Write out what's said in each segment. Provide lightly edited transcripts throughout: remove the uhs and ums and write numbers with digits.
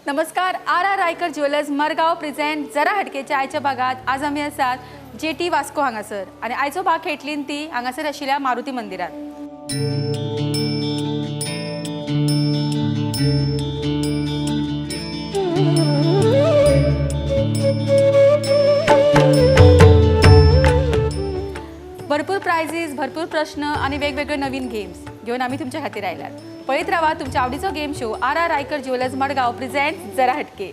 नमस्कार. R Raikar jewellers मरगाव present जरा हटकेच्या आयच्या भागात आज आम्ही आसात जेटी वास्को हांगासर आणि आयचो भाग खेळटलीन ती हांगासर आशिल्ल्या मारुती मंदिरात. भरपूर प्राइजेस, भरपूर प्रश्न आणि वेगवेगळे नवीन गेम्स घेऊन आम्ही तुमच्या खातीर आयल्यात. पळयत रावा तुमच्या आवडीचो game show R Raikar jewellers Madgaon present जरा हटके.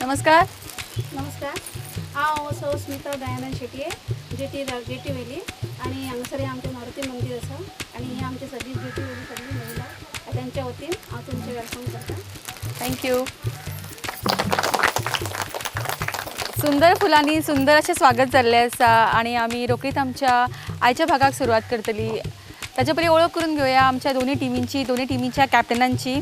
नमस्कार. हांव सौ स्मिता दयानंद शेटये जेटी वेली आणि हांगासर आमचें मारुती मंदिर आसा आणि ही आमची सगळी जेटी वेली सगळी महिला त्यांच्या वतीन हांव तुमचें वेलकम करता. थँक्यू. सुंदर फुलांनी सुंदर असे स्वागत जाल्लें आसा आणि आमी रोखडीच आमच्या आयच्या भागाक सुरवात करतली. ताचे पयलीं ओळख करून घेवया आमच्या दोन्ही टिमींच्या कॅप्टनांची.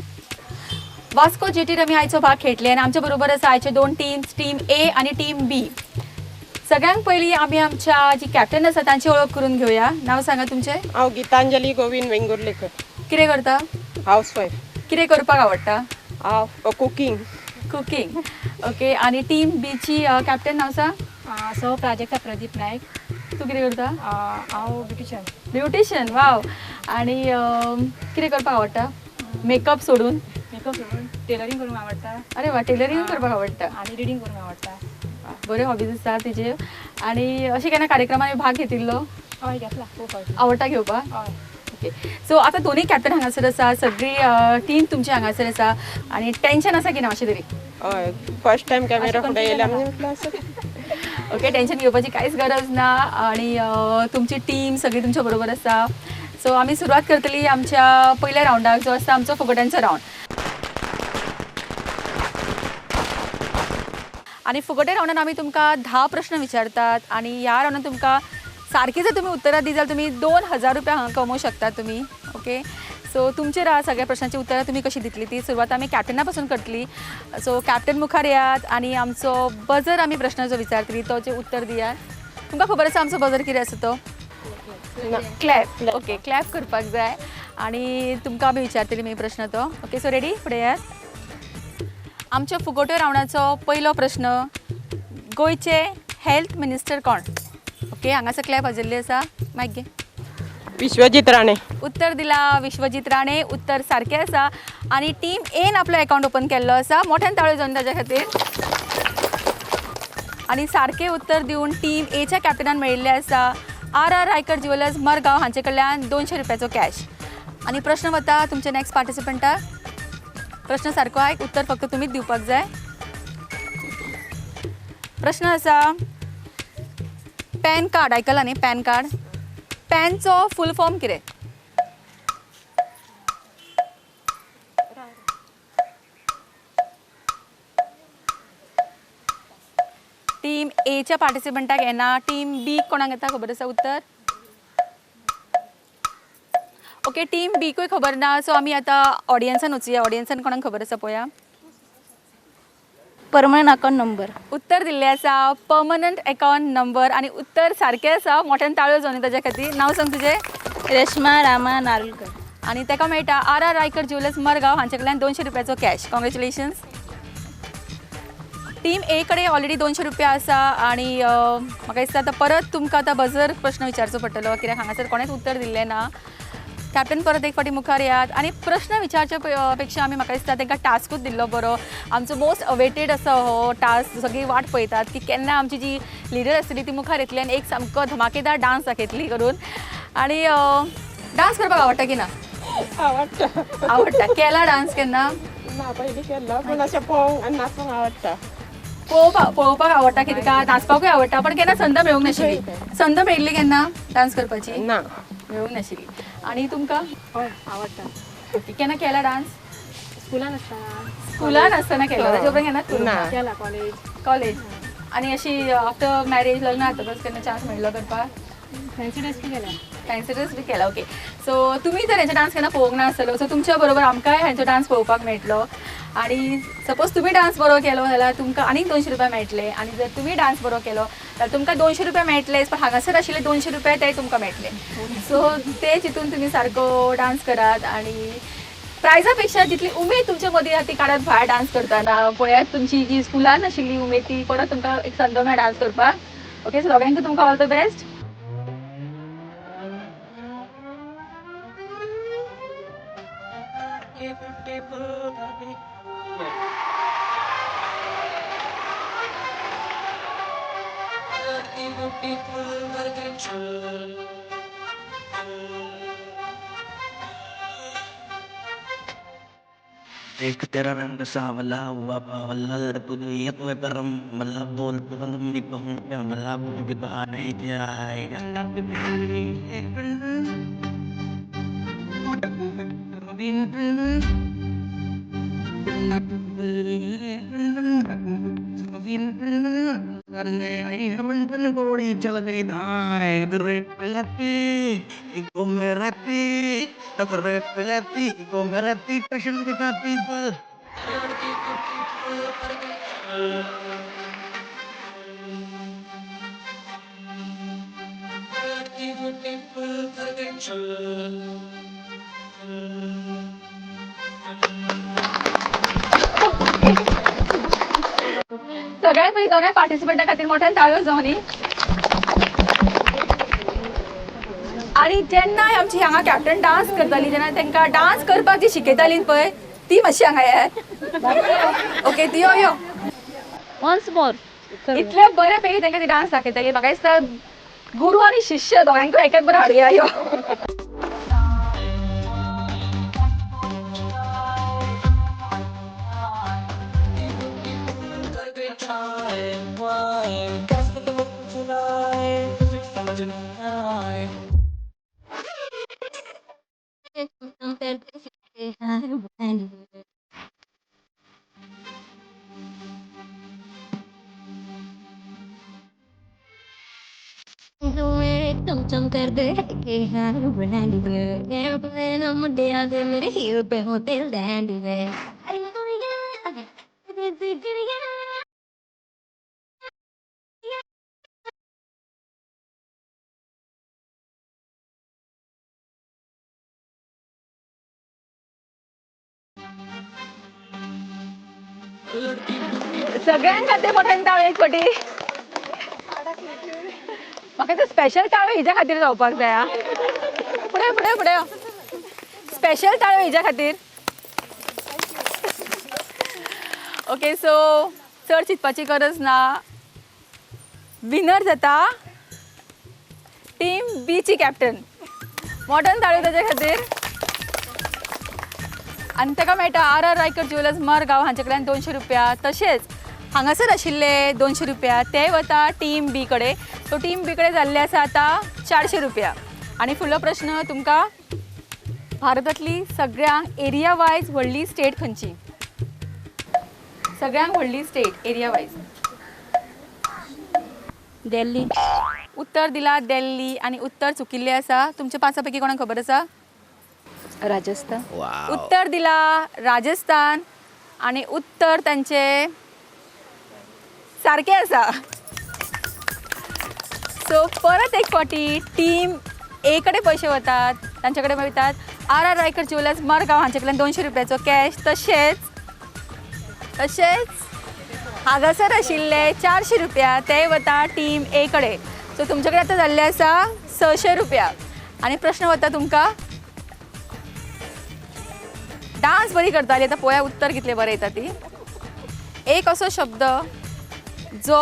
वास्को जेटीर आमी आयचो भाग खेळटले आणि आमच्या बरोबर आसा आयचे दोन टीम्स, टीम ए आणि टीम बी. सगळ्यांत पयलीं आमी आमच्या जी कॅप्टन आसा तांची ओळख करून घेवया. नांव सांगा तुमचें. हांव गीतांजली गोविंद वेंगुर्लेकर. कितें करता? हाऊसवाईफ. कितें करपाक आवडटा? हांव कुकिंग. कुकिंग. ओके. आणि टीम बीची कॅप्टन नांव सांग. सौ प्राजक्ता प्रदीप नायक. तू कितें करता? हांव ब्युटिशन. ब्युटिशियन. वाव. आणि कितें करपाक आवडटा? मेकअप सोडून? मेकअप सोडून टेलरिंग करूंक आवडटा. अरे वा, टेलरिंग करपाक आवडटा. आणि रिडींग करूंक आवडटा. बरे हॉबीज आसा तेजे. आणि अशें केन्ना कार्यक्रमांनी भाग घेतिल्लो? हय घेतला खूब फावटी. आवडटा घेवपाक? हय. ओके. सो आता दोन्ही कॅप्टन हांगासर आसा, सगळी टीम तुमची हांगासर आसा आणि टेन्शन आसा की ना मातशें तरी? हय, फर्स्ट टाइम कॅमेरा फुडें येयल्या ओके. टेन्शन घेवपाची कांयच गरज ना आणि तुमची टीम सगळी तुमच्या बरोबर आसा. सो आमी सुरवात करतली आमच्या पयल्या रावंडाक जो आसता आमचो फुगड्यांचो रावंड. आणि फुगटे रावंडान आमी तुमकां 10 प्रश्न विचारतात आणि ह्या रावंडान तुमकां सारकी जर तुम्ही उत्तरां दी जाल्यार तुम्ही 2000 रुपया हांगा कमवू शकता तुम्ही. ओके. सो तुमचेर सगळ्या प्रश्नांची उत्तरां तुम्ही कशी दितली ती सुरवात आमी कॅप्टना पासून करतली. सो कॅप्टन मुखार येयात आणि आमचो बजर आमी प्रश्न जो विचारतली तोचे उत्तर दियात. तुमकां खबर आसा आमचो बजर कितें आसा तो? क्लॅप. ओके. क्लॅप करपाक जाय आणि तुमकां आमी विचारतली मागीर प्रश्न तो. ओके. So ready? फुडें येयात. आमच्या फुगट्यो रावंडाचो पयलो प्रश्न. गोंयचे हेल्थ मिनिस्टर कोण? ओके. हांगासर क्लॅप वाजयल्ली आसा. मायक घे. विश्वजीत राणे. उत्तर दिला विश्वजीत राणे. उत्तर सारकें आसा आणि टीम एन आपलो अकाउंट ओपन केल्लो आसा. मोठ्यान ताळयो जावन ताच्या खातीर. आणि सारकें उत्तर दिवन टीम एच्या कॅप्टनान मेळिल्लें आसा आर रायकर ज्वेलर्स मरगाव हांचे कडल्यान 200 रुपयाचो कॅश. आणि प्रश्न वता तुमच्या नेक्स्ट पार्टिसिपंटाक. प्रश्न सारको आयक, उत्तर फक्त तुमीच दिवपाक जाय. प्रश्न आसा पॅन कार्ड. आयकलां न्ही? Pan card. पॅनचो फूल फॉर्म कितें? टीम एच्या पार्टिसिपंटाक येना. टीम बी कोणाक येता खबर आसा उत्तर? ओके. टीम बीकूय खबर ना. सो आमी आतां ऑडियन्सान वचुया. ऑडियन्सान कोणाक खबर आसा पळया. Permanent account number. उत्तर दिल्लें आसा परमनंट अकाउंट नंबर आणि उत्तर सारकें आसा. मोठ्यान ताळयो जावन ताच्या खातीर. नांव सांग तुजें. रेश्मा रामा नार्वेकर. आणि ताका मेळटा आर रायकर ज्वेलर्स मरगाव हांचे कडल्यान 200 रुपयाचो कॅश. कॉंग्रॅच्युलेशन्स. टीम ए कडेन ऑलरेडी 200 रुपया आसा आणि म्हाका दिसता आतां परत तुमकां आतां बजर प्रश्न विचारचो पडटलो कित्याक हांगासर कोणेंच उत्तर दिल्लें ना. कॅप्टन परत एक फावटी मुखार येयात आणि प्रश्न विचारच्या पेक्षा आमी म्हाका दिसता तांकां टास्कूच दिल्लो बरो. आमचो मोस्ट अवेटेड असो हो टास्क. सगळी वाट पळयतात की केन्ना आमची जी लिडर आसतली ती मुखार येतली आनी एक सामको धमाकेदार डान्स दाखयतली करून. आणि डान्स करपाक आवडटा की ना? आवडटा. केला डान्स केन्ना? ना पयलीं केल्लो पूण अशें पळोवंक आनी नाचूंक आवडटा. पळोवपाक आवडटा की तुका? नाचपाकूय आवडटा पण केन्ना संद मेळूंक नाशिल्ली? संद मेळिल्ली केन्ना डान्स करपाची? ना, मेळूंक नाशिल्ली. आणि तुमकां? हय आवडटा. केन्ना केला डान्स? स्कुलान आसतना. स्कुलान आसतना केलो. ताचे उपरांत केन्ना? ना. केला कॉलेज. आणि अशी आफ्टर मॅरेज लग्न जातकच केन्ना चान्स मेळ्ळो करपाक? फॅन्सी ड्रेस बी केला. फॅन्सी ड्रेस बी केला. ओके. सो तुम्ही तर हेंचो डान्स केन्ना पळोवंक नासतलो. सो तुमच्या बरोबर आमकांय हेंचो डान्स पळोवपाक मेळटलो. आणि सपोज तुम्ही डान्स बरो केलो जाल्यार तुमकां आनीक 200 रुपया मेळटले. आणि जर तुम्ही डान्स बरो केलो तर तुमकां 200 रुपया मेळटलेच पण हांगासर आशिल्ले 200 रुपया ते तुमकां मेळटले सो ते चितून तुमी सारको डान्स करात आणि प्रायजापेक्षा जितली उमेद तुमच्या मदीं आसा ती काडत भायर डान्स करतना पळयात तुमची जी स्कुलान आशिल्ली उमेद ती परत तुमकां एक संद मेळ्ळा डान्स करपाक ओके सो दोगांयकूय तुमकां ऑल द बेस्ट एक तेरा रंग सावला हुआ बावला तुझे एक वे करम मला बोल मी कहूँ क्या मला बिबाने जाए गोड़ी चल गई धाए रे पलती को मेरती रे पलती को मेरती कशन दिखाती पर सगळ्यात पयलीं सगळ्या पार्टिसिपंटा खातीर मोठ्यान ताळयो जावनी आणि जेन्ना आमची हांगा कॅप्टन डान्स करताली जेन्ना तांकां डान्स करपाक जी शिकयताली पळय ती मातशी हांगा येयात ओके ती यो वन्स मोर इतले बरे पैकी तांकां ती डान्स दाखयताली म्हाका दिसता गुरू आणि शिष्य दोगांयकूय एकाच बरो हाडुया यो चम कर दे के हार ब्रांड एयरप्लेन मुंडे आगे मेरे हीरो पे होते लैंड वे अरे सगळ्यांक खातीर मोठ्यान ताळयो एक फावटी म्हाका तर स्पेशल ताळयो हिच्या खातीर जावपाक जाय आं. फुडें फुडें फुडें स्पेशल ताळयो हिच्या खातीर ओके सो चड चिंतपाची गरज ना विनर जाता टीम बी ची कॅप्टन मोठ्यान ताळयो ताचे खातीर आनी ताका मेळटा आर रायकर ज्वेलर्स मरगांव हांचे कडल्यान 200 रुपया तशेंच हांगासर आशिल्ले 200 रुपया ते वता टीम बी कडेन सो टीम बी कडेन जाल्ले आसा आतां 400 रुपया आनी फुडलो प्रश्न तुमकां भारतांतली सगळ्यांक एरिया वायज व्हडली स्टेट खंयची सगळ्यांक व्हडली स्टेट एरिया वायज दिल्ली उत्तर दिला दिल्ली आणि उत्तर चुकिल्ले आसा तुमच्या पांचा पैकी कोणाक खबर आसा राजस्थान उत्तर दिला राजस्थान आणि उत्तर त्यांचे सारखे आसा सो परत एक फावटी टीम ए कडे पैसे वतात तांचे कडेन वतात आर रायकर ज्वेलर्स मरगांव हांचे कडल्यान 200 रुपयाचो कॅश तशेंच हांगासर आशिल्ले 400 रुपया ते वता टीम ए कडेन सो तुमचे कडेन आतां जाल्ले आसा 600 रुपया आनी प्रश्न वता तुमकां डान्स बरी करताली आतां पळोवया उत्तर कितले बरें येता ती एक असो शब्द जो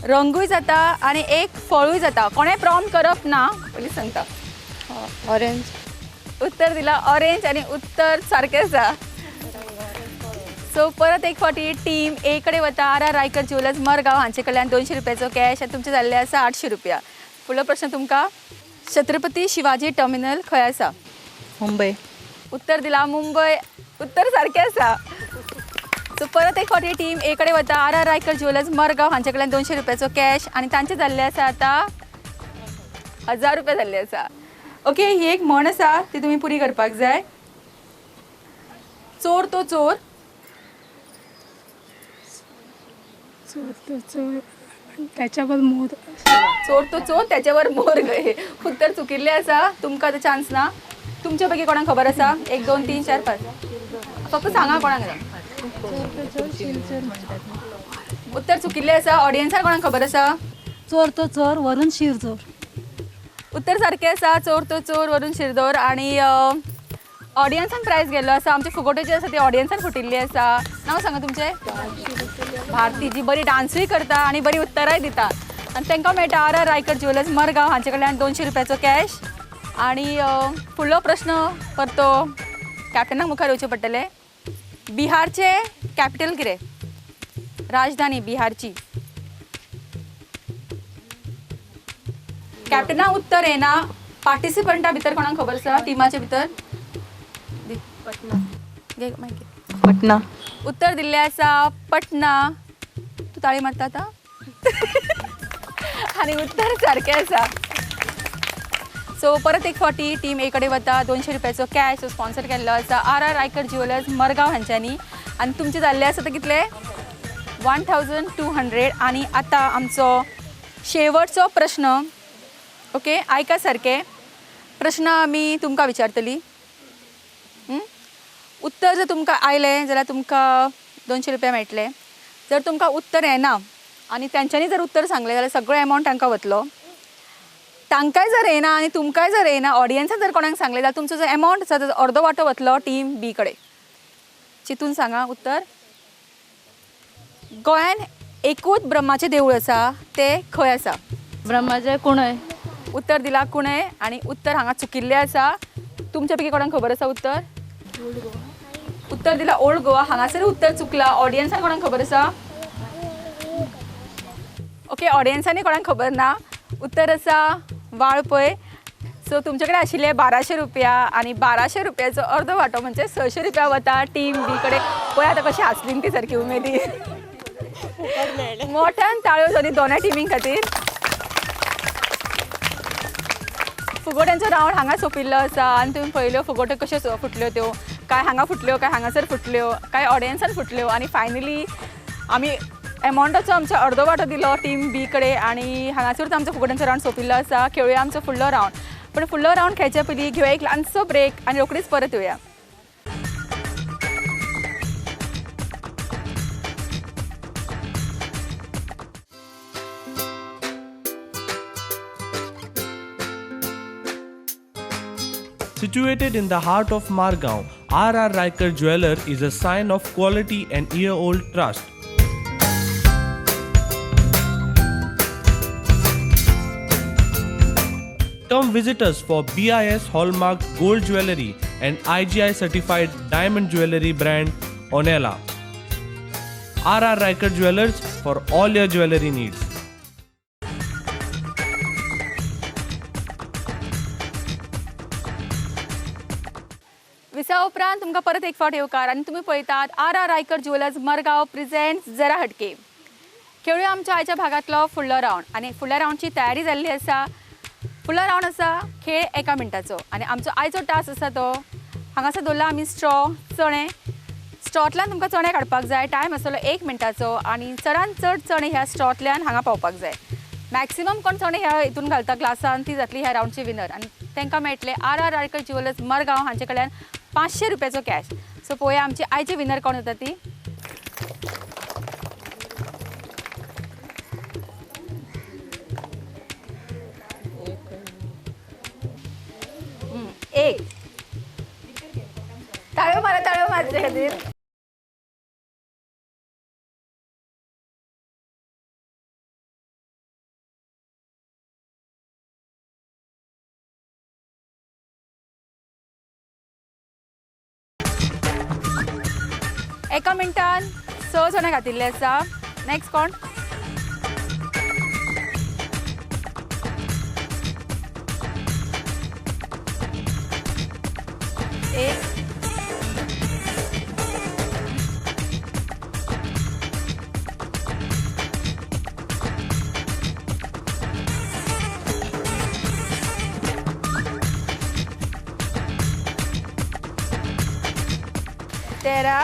रंगूय जाता आनी एक फळूय जाता कोणें प्रॉम्प्ट करप ना पयलीं सांगता ऑरेंज उत्तर दिला ऑरेंज आणि उत्तर सारकें आसा सो परत एक फावटी टीम ए कडेन वता आर रायकर ज्वेलर्स मरगांव हांचे कडल्यान 200 रुपयाचो कॅश आनी तुमचे जाल्ले आसा 800 रुपया फुडलो प्रश्न तुमकां छत्रपती शिवाजी टर्मिनल खंय आसा मुंबई उत्तर दिला मुंबय उत्तर सारकें आसा सो परत एक फावटी टीम ए कडेन वता आर रायकर ज्वेलर्स मरगांव हांचे कडल्यान 200 रुपयाचो कॅश आनी तांचे जाल्ले आसा आतां 1000 रुपया जाल्ले आसा ओके ही एक म्हण आसा ती तुमी पुरी करपाक जाय चोर तो चोर त्याच्यावर मोर चोर तो चोर त्याच्यावर मोर गए उत्तर चुकिल्लें आसा तुमकां आतां चान्स ना तुमच्या पैकी कोणाक खबर आसा 1 2 3 4 5 फक्त सांगा कोणाक उत्तर चुकिल्लें आसा ऑडियन्सान कोणाक खबर आसा चोर तो चोर वरून शिरचोर. उत्तर सारकें आसा चोर तो चोर वरून शिरदोर आणि ऑडियन्सान प्रायज गेल्लो आसा आमचे फुगोटे जे आसा ते ऑडियन्सान फुटिल्ली आसा. नांव सांगा तुमचें भारती जी बरी डान्सूय करता आणि बरी उत्तराय दिता आणि तांकां मेळटा आर रायकर ज्वेलर्स मरगांव हांचे कडल्यान 200 रुपयाचो कॅश. आणि फुडलो प्रश्न परतो कॅप्टनाक मुखार येवचें पडटलें. बिहारचे कॅपिटल कितें राजधानी बिहारची. कॅप्टनाक उत्तर येना पार्टिसिपंटा भितर कोणाक खबर आसा टिमाचे भितर पटना. उत्तर दिल्लें आसा पटना. तू ताळी मारता आतां आनी उत्तर सारकें आसा. सो परत एक फावटी टीम ए कडेन वता 200 रुपयाचो कॅश स्पॉन्सर केल्लो आसा आर रायकर ज्वेलर्स मरगांव हांच्यांनी आनी तुमचे जाल्ले आसा ते कितले 1200. आनी आतां आमचो शेवटचो प्रश्न. ओके आयका सारकें प्रश्न आमी तुमकां विचारतली. उत्तर जर तुमकां आयलें जाल्यार तुमकां 200 रुपया मेळटले. जर तुमकां उत्तर येना आनी तेंच्यांनी जर उत्तर सांगलें जाल्यार सगळो एमावंट तांकां वतलो. तांकांय जर येना आनी तुमकांय जर येना ऑडियन्सान जर कोणाक सांगलें जाल्यार तुमचो जो एमावंट आसा ताजो अर्दो वांटो वतलो टीम बी कडेन. चिंतून सांगा उत्तर. गोंयान एकूच ब्रह्माचें देवूळ आसा तें खंय आसा. ब्रह्माचे कुणय. उत्तर दिला कुणय आणि उत्तर हांगा चुकिल्लें आसा. तुमच्या पैकी कोणाक खबर आसा उत्तर. उत्तर दिला ओल्ड गोवा. हांगासर उत्तर चुकला. ऑडियन्सान कोणाक खबर आसा. ओके ऑडियन्सांनी कोणाक खबर ना. उत्तर आसा वाळपय. सो तुमचे कडेन आशिल्ले 1200 रुपया आणि 1200 रुपयाचो अर्दो वांटो म्हणजे 600 रुपया वता टीम बी कडेन. पळय आतां कशी हांसली ती सारकी उमेदी. मोठ्यान ताळयो जाली दोनाय टिमीं खातीर. फुगोट्यांचो रावंड हांगा सोंपिल्लो आसा आनी तुमी पळयल्यो फुगोट्यो कश्यो फुटल्यो त्यो. काय हांगा फुटल्यो काय हांगासर फुटल्यो काय ऑडियन्सान फुटल्यो आनी फायनली आमी एमावंटाचो आमचो अर्दो वांटो दिलो टीम बी कडेन आनी हांगासरूच आमचो फुगोट्यांचो रावंड सोंपिल्लो आसा. खेळुया आमचो फुडलो रावंड. पण फुडलो रावंड खेळच्या पयलीं घेवया एक ल्हानसो ब्रेक आनी रोखडीच परत येवया. Situated in the heart of Margao, R.R. Riker Jeweler is a sign of quality and year-old trust. Come visit us for BIS Hallmark Gold Jewelry and IGI certified diamond jewelry brand Onela. R.R. Riker Jewelers for all your jewelry needs. विसा उपरांत तुमकां परत एक फावट येवकार आनी तुमी पळयतात R Raikar jewellers Margaon presents जरा हटके. खेळुया आमच्या आयच्या भागांतलो फुडलो रावंड आनी फुडल्या रावंडची तयारी जाल्ली आसा. फुडलो रावंड आसा खेळ 1 मिनटाचो आनी आमचो आयचो टास्क आसा तो हांगासर दवरला आमी स्ट्रॉ चणे. स्ट्रॉतल्यान तुमकां चणे काडपाक जाय. टायम आसतलो 1 मिनटाचो आनी चडांत चड चणे ह्या स्ट्रॉतल्यान हांगा पावपाक जाय. मॅक्सिमम कोण चणे ह्या हितून घालता ग्लासान ती जातली ह्या रावंडची विनर आनी तांकां मेळटले आर रायकर ज्वेलर्स मरगांव हांचे कडल्यान 500 रुपयाचो कॅश. सो पळोवया आमची आयची विनर कोण जाता ती. एक ताळ्यो मारा माझ्या खातीर. एका मिनटान 6 जणां घातिल्ले आसा. नेक्स्ट कोण. एक तेरा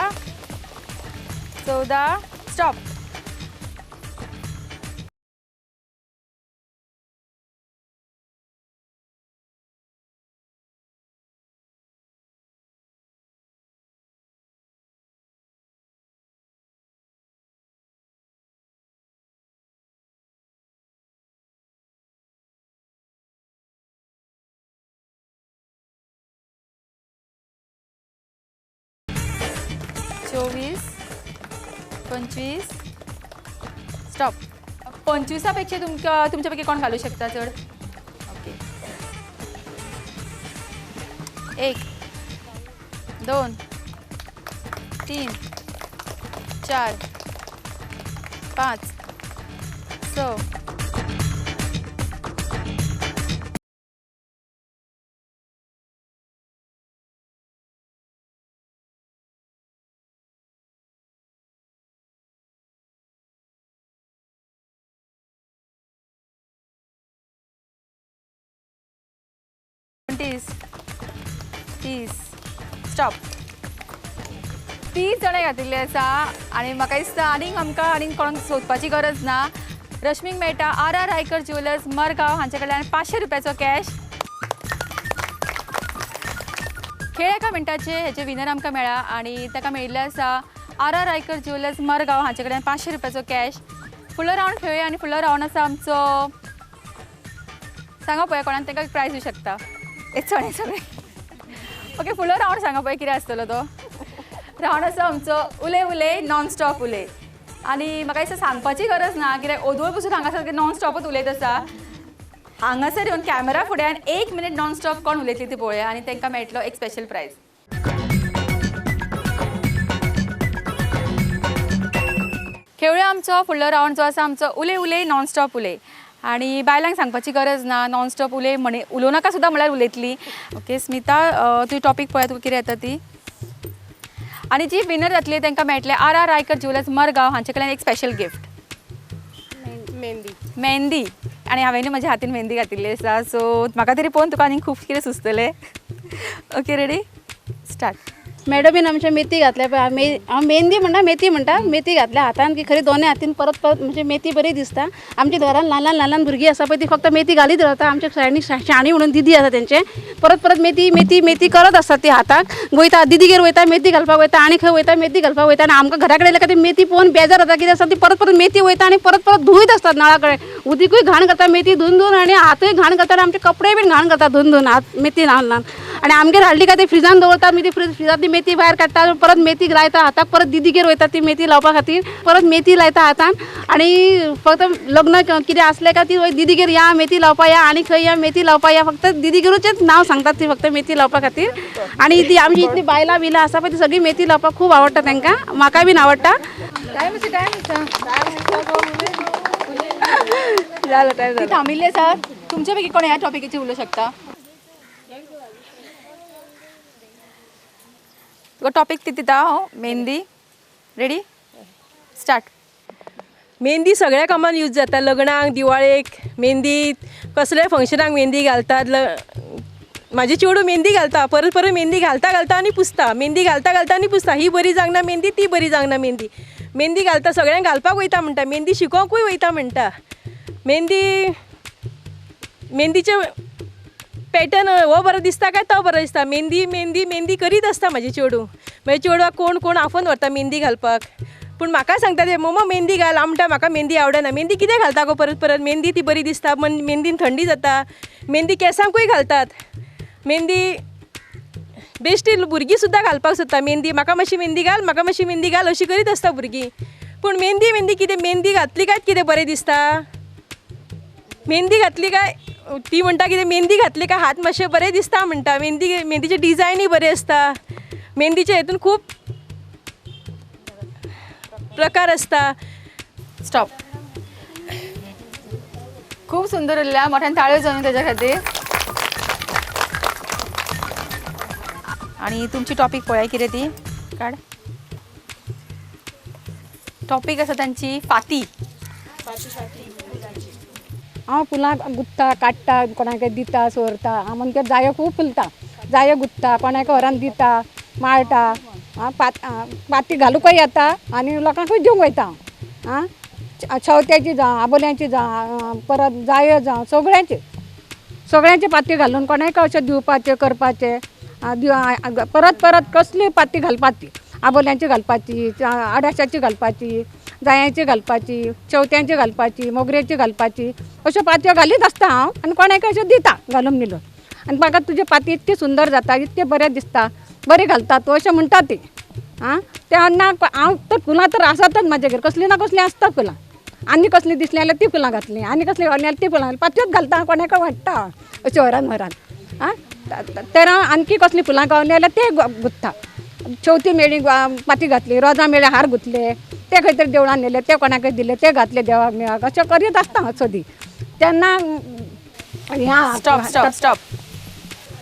14 स्टॉप. 24 25 स्टॉप 25पेक्षा तुमच्यापैकी कोण घालू शकता चढ ओके 1 2 3 4 5 6 20 30 स्टॉप 30 जाणां घातिल्ली आसा आनी म्हाका दिसता आनीक कोणाक सोदपाची गरज ना रश्मीक मेळटा RR रायकर ज्वेलर्स मरगांव हांचे कडल्यान 500 रुपयाचो कॅश खेळ एका मिनटाचे हेचे विनर आमकां मेळ्ळा आनी ताका मेळिल्ले आसा RR रायकर ज्वेलर्स मरगांव हांचे कडल्यान 500 रुपयाचो कॅश फुडलो रावंड खेळुया आनी फुडलो रावंड आसा आमचो सांगा पळय कोणाक तांकां प्रायज दिवं शकता चणे सगळे ओके फुडलो रावंड सांगा पळय कितें आसतलो तो रावंड आसा आमचो उले उले नॉन स्टॉप उले आनी म्हाका दिसता सांगपाची गरज ना कित्याक ओदोळ पसून हांगासर नॉन स्टॉपच उलयत आसा हांगासर येवन कॅमेरा फुड्यान 1 मिनीट नॉन स्टॉप कोण उलयतली ती पळोवया आनी तांकां मेळटलो एक स्पेशल प्रायज खेळुया आमचो फुडलो रावंड जो आसा आमचो उले उले नॉन स्टॉप उले आनी बायलांक सांगपाची गरज ना नॉन स्टॉप उले उलोव नाका सुद्दां म्हळ्यार उलयतली ओके स्मिता तुजी टॉपीक पळय तुका कितें येता ती आनी जी विनर जातली तांकां मेळटले RR रायकर ज्वेलर्स मरगांव हांचे कडल्यान एक स्पेशल गिफ्ट मेहंदी आनी हांवें म्हाज्या हातीन मेहंदी घातिल्ली आसा सो म्हाका तरी पळोवन तुका आनीक खूब कितें सुचतलें ओके रेडी स्टार्ट मॅडमीन आमच्या मेथी घातल्या पळय हांव मेहंदी म्हणटा मेथी घातल्या हातान की खरी दोनूय हातीन परत म्हणजे मेथी बरी दिसता आमच्या घरान ल्हान भुरगीं आसा पळय ती फक्त मेथी घालीत रावता आमच्या शाळेंनी शाणी म्हणून दिदी आसा तेंचे परत मेथी करत आसतात ती हाताक वयता दिदीगेर वयता मेथी घालपाक वयता आनी खंय वयता मेथी घालपाक वयता आनी आमकां घरा कडेन येयल्या ती मेथी पळोवन बेजार जाता कितें आसा ती परत मेथी वयता आनी परत धुयत आसतात नळा कडेन उदीकूय घाण करता मेथी धुवन आनी हातूय घाण करता आनी आमचे कपडे बीन घाण करता धुवन हात मेथी ल्हान आनी आमगेर हाडली काय ते फ्रिजान दवरतात मी ती फ्रिजांतली मेथी भायर काडटा परत मेथी लायता हाताक परत दिदीगेर वयता ती मेथी लावपा खातीर परत मेथी लायता हातान आनी फक्त लग्न कितें आसलें काय ती दिदीगेर या मेथी लावपा या आनी खंय या मेथी लावपा या फक्त दिदीगेरूचेच नांव सांगतात ती फक्त मेथी लावपा खातीर आनी ती आमची इतली बायलां बिलां आसा पळय ती सगळी मेथी लावपाक खूब आवडटा तांकां म्हाका बीन आवडटा टायम जालो थांबिल्ली आसा तुमच्या पैकी कोण ह्या टॉपिकाचेर उलोवंक शकता तुका टॉपिक ती दिता मेहंदी रेडी स्टार्ट मेहंदी सगळ्या कामांत यूज जाता लग्नाक दिवाळेक मेहंदी कसल्याय फंक्शनाक मेहंदी घालतात म्हाजी चेडूं मेहंदी घालता परत मेहंदी घालता आनी पुसता मेहंदी घालता आनी पुसता ही बरी जावंक मेहंदी ती बरी जावंक मेहंदी घालता सगळ्यांक घालपाक वयता म्हणटा मेहंदी शिकोवंकूय वयता म्हणटा मेहंदीचे पॅटर्न हो बरो दिसता काय तो बरो दिसता मेहंदी करीत आसता म्हाजी चेडवाक कोण आफोन व्हरता मेहंदी घालपाक पूण म्हाका सांगता ते मम्मा मेहंदी घाल हांव म्हणटा म्हाका मेहंदी आवडना मेहंदी कितें घालता गो परत मेहंदी ती बरी दिसता मेहंदीन थंडी जाता मेहंदी केंसांकूय घालतात मेहंदी बेश्टी भुरगीं सुद्दां घालपाक सोदता मेहंदी म्हाका मातशी मेहंदी घाल अशी करीत आसता भुरगीं पूण मेहंदी कितें मेहंदी घातली काय कितें बरें दिसता मेहंदी घातली काय ती म्हणटा कितें मेहंदी घातली काय हात मातशे बरें दिसता म्हणटा मेहंदीचे डिजायनूय बरे आसता मेहंदीचे हितून खूब प्रकार आसता स्टॉप खूब सुंदर उरल्या मोठ्यान ताळ्यो जावन तेज्या खातीर आनी तुमची टॉपिक पळय कितें ती काड टॉपिक आसा तांची फाती हांव फुलां गुत्ता काडटा कोणाक दिता सोरता हांव म्हणजे जायो खूब फुलता जायो गुत्ता कोणाक व्हरान दिता माळटा पाती घालूंकय येता आनी लोकांकूय दिवंक वयता हांव चवथ्याची जावं आबोल्यांची जावं परत जायो जावं सगळ्यांचे पाती घालून कोणाक अशें दिवपाचें करपाचें परत कसली पाती घालपाची आबोल्यांची घालपाची आडाशाची घालपाची जायांची घालपाची चवथ्यांची घालपाची मोगरेची घालपाची अश्यो पातयो घालीत आसता हांव आनी कोणाक अश्यो दिता घालून मिलून आनी म्हाका तुजे पाती इतकी सुंदर जाता इतके बरें दिसता बरी घालता तूं अशें म्हणटा ती आं तेन्ना हांव तर फुलां तर आसातच म्हाजे घर कसली ना कसली आसता फुलां आनी कसली दिसली जाल्यार ती फुलां घातली आनी कसली व्हरली जाल्यार ती फुलां पात्योच घालता कोणाका वाडटा शहरान व्हरान आं तर हांव आणखी कसली फुलां गावली जाल्यार ते गुंथता चवथी मेळी पाती घातली रोजां मेळ्ळी हार गुंथले ते खंय तरी देवळान नेले ते कोणाकय दिले ते घातले देवाक मेळाक अशें करीत आसता हांव सदी तेन्ना स्टॉप स्टॉप स्टॉप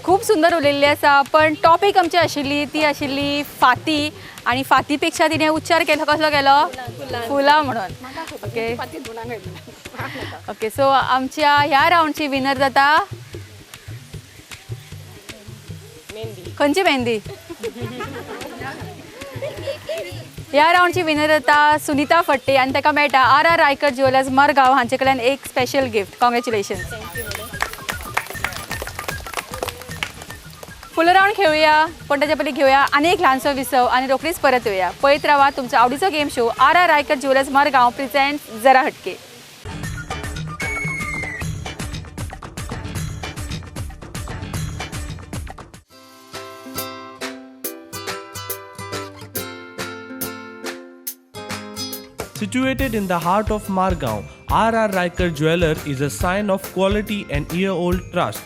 खूप सुंदर उलयल्ली आसा पण टॉपीक आमची आशिल्ली ती आशिल्ली फाती आणि फातीपेक्षा तिने उच्चार केलो कसलो केलो फुलां म्हणून ओके ओके सो आमच्या ह्या राऊंडची विनर जाता खंयची मेहंदी ह्या राऊंडची विनर जाता सुनीता फट्टे आणि ताका मेळटा RR रायकर ज्वेलर्स मरगांव हांचे कडल्यान एक special gift congratulation full round खेळूया पण त्याच्या पयलीं घेवया आनी एक ल्हानसो विसव आणि रोखडीच परत येवया पळयत रावा तुमचो आवडीचो game show RR Raikar jewellers Margaon present जरा हटके Situated in the heart of Margaon, RR Riker Jeweler is a sign of quality and year-old trust.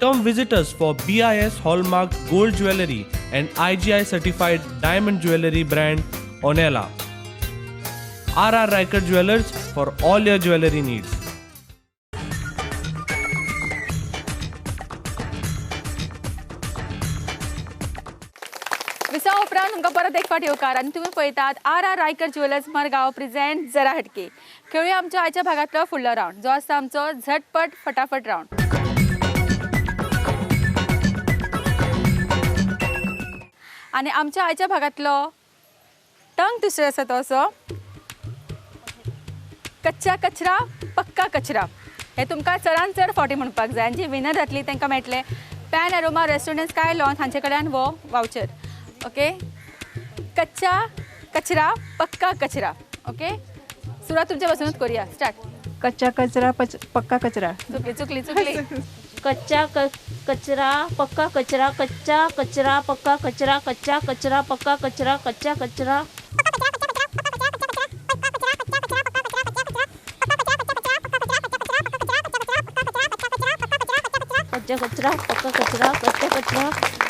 Come visit us for BIS Hallmark Gold Jewelry and IGI certified diamond jewelry brand Onela. RR Riker Jewelers for all your jewelry needs. विसा उपरांत तुमकां परत एक फावट येवकार आनी तुमी पळयतात RR Raikar jewellers Margaon present जरा हटके खेळूया आमच्या आयच्या भागांतलो फुडलो राऊंड जो आसा आमचो झटपट फटाफट राऊंड आणि आमच्या आयच्या भागांतलो टंग ट्विस्टर आसा तो असो कच्चा कचरा पक्का कचरा हे तुमकां चडांत चड फावटी म्हणपाक जाय आनी जी विनर जातली तांकां मेळटले Pan Aroma restaurant Sky Lawns हांचे कडल्यान वो वावचर ओके कच्चा कचरा पक्का कचरा ओके सुरुवात तुमच्या पासूनच करूया स्टार्ट कच्चा कचरा पक्का कचरा चुकली चुकली चुकली कच्चा कचरा पक्का कचरा कच्चा कचरा पक्का कचरा कच्चा कचरा पक्का कचरा कच्चा कचरा कच्चा कचरा पक्का कचरा कच्चा कचरा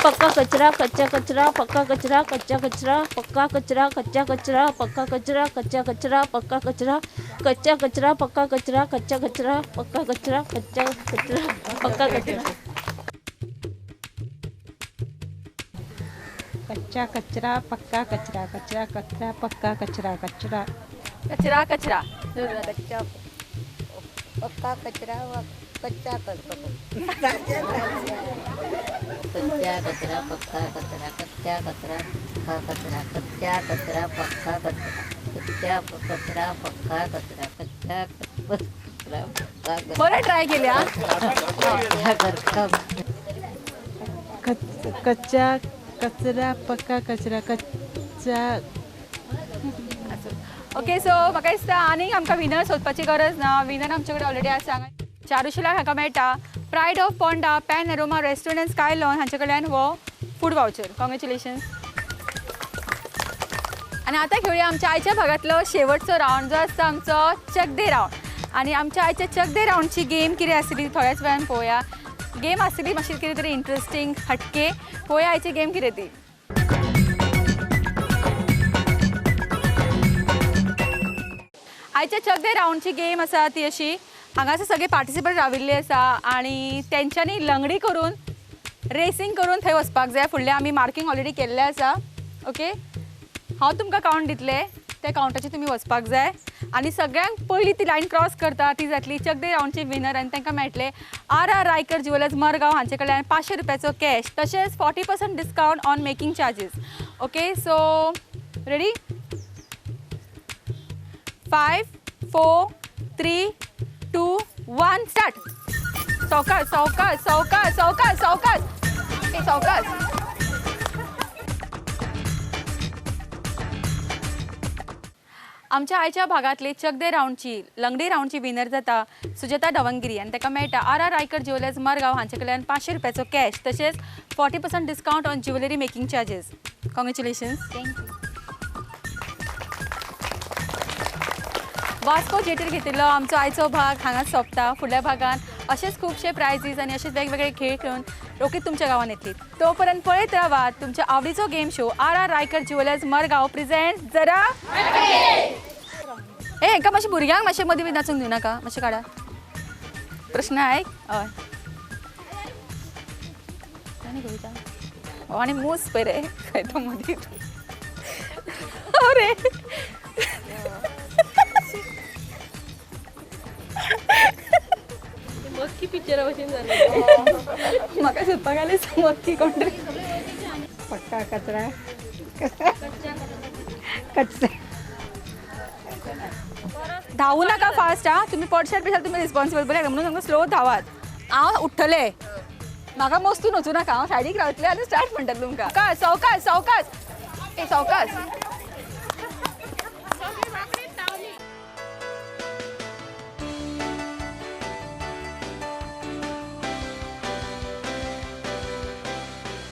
पक्का कचरा कच्चा कचरा पक्का कचरा कच्चा कचरा पक्का कचरा कच्चा कचरा पक्का कचरा कच्चा कचरा पक्का कचरा कच्चा कचरा पक्का कचरा कच्चा कचरा पक्का कचरा कच्चा कचरा पक्का कचरा कच्चा कचरा पक्का कचरा कचरा कचरा पक्का कचरा कचरा कचरा कचरा कच्चा पक्का कचरा व कच्चा कच्चा कचरा पक्का कचरा कच्चा कचरा पक्का कचरा कच्चा कचरा पक्का कचरा कच्चा कचरा पक्का कचरा कच्चा कचरा पक्का बरं ट्राय केली हा कच्चा कचरा पक्का कचरा कच्चा ओके सो म्हाका दिसता आनीक आमकां विनर सोदपाची गरज ना विनर आमचे कडेन ऑलरेडी आसा चारुशिलाक हाका मेळटा pride of Ponda pan Aroma restaurant sky lawn हांचे कडल्यान वो फूड वावचर कॉंग्रॅच्युलेशन्स आनी आतां खेळुया आमच्या आयच्या भागांतलो शेवटचो रावंड जो आसता आमचो चक दे रावंड आनी आमच्या आयच्या चक दे रावंडची गेम कितें आसली थोड्याच वेळान पळोवया गेम आसली मातशी कितें तरी इंट्रस्टींग हटके पळोवया आयची गेम कितें ती आयच्या चक दे रावंडची गेम आसा ती अशी हांगासर सगळे पार्टिसिपंट राविल्ले आसा आनी तेंच्यांनी लंगडी करून रेसींग करून थंय वचपाक जाय फुडलें आमी मार्कींग ऑलरेडी केल्लें आसा ओके हांव तुमकां कावंट दितलें त्या कावंटाचेर तुमी वचपाक जाय आनी सगळ्यांक पयलीं ती लायन क्रॉस करता ती जातली चक दे रावंडची विनर आनी तांकां मेळटले RR रायकर ज्वेलर्स मरगांव हांचे कडल्यान 500 रुपयाचो कॅश तशेंच 40% discount on making charges okay so ready 5 4 3 2 1 start सावकाश सावकाश सावकाश सावकाश सावकाश ए सावकाश आमच्या आयच्या भागातली चकदे राऊंडची लंगडी राऊंडची विनर जाता सुजाता डवंगिरी आनी ताका मेळटा आर रायकर ज्वेलर्स मरगांव हांचे कडल्यान 500 रुपयाचो कॅश तशेंच 40% discount on jewellery making charges. Congratulations. Vasco जेटीर घेतिल्लो आमचो आयचो भाग हांगाच सोंपता. फुडल्या भागान अशेच खुबशे प्रायजीस आनी अशेच वेगवेगळे खेळ खेळून रोखीत तुमच्या गांवांत येतली. तोपर्यंत पळयत रावात तुमच्या आवडीचो game show R Raikar jewellers Margaon present जरा हेंका मातशें भुरग्यांक मातशें मदीं बी नाचूंक दिवं नाका. मातशें काडा प्रश्न आयक. हय आनी कविता आनी मूस पळय रे खंय तो मदीं अरे मक्की पिक्चरा भशेन जालें. म्हाका सोदपाक आले मक्की कोण तरी. पक्का कचरा कचरा धावू नाका फास्ट हा. तुम्ही पडशात बिशात तुम्ही रिस्पॉन्सिबल बरें म्हणून सांगता स्लो धावात. हांव उठ्ठलें म्हाका मस्तून वचूं नाका. हांव सायडीक रावतलें आनी स्टार्ट म्हणटात तुमकां. सावकाश सावकाश ए सावकाश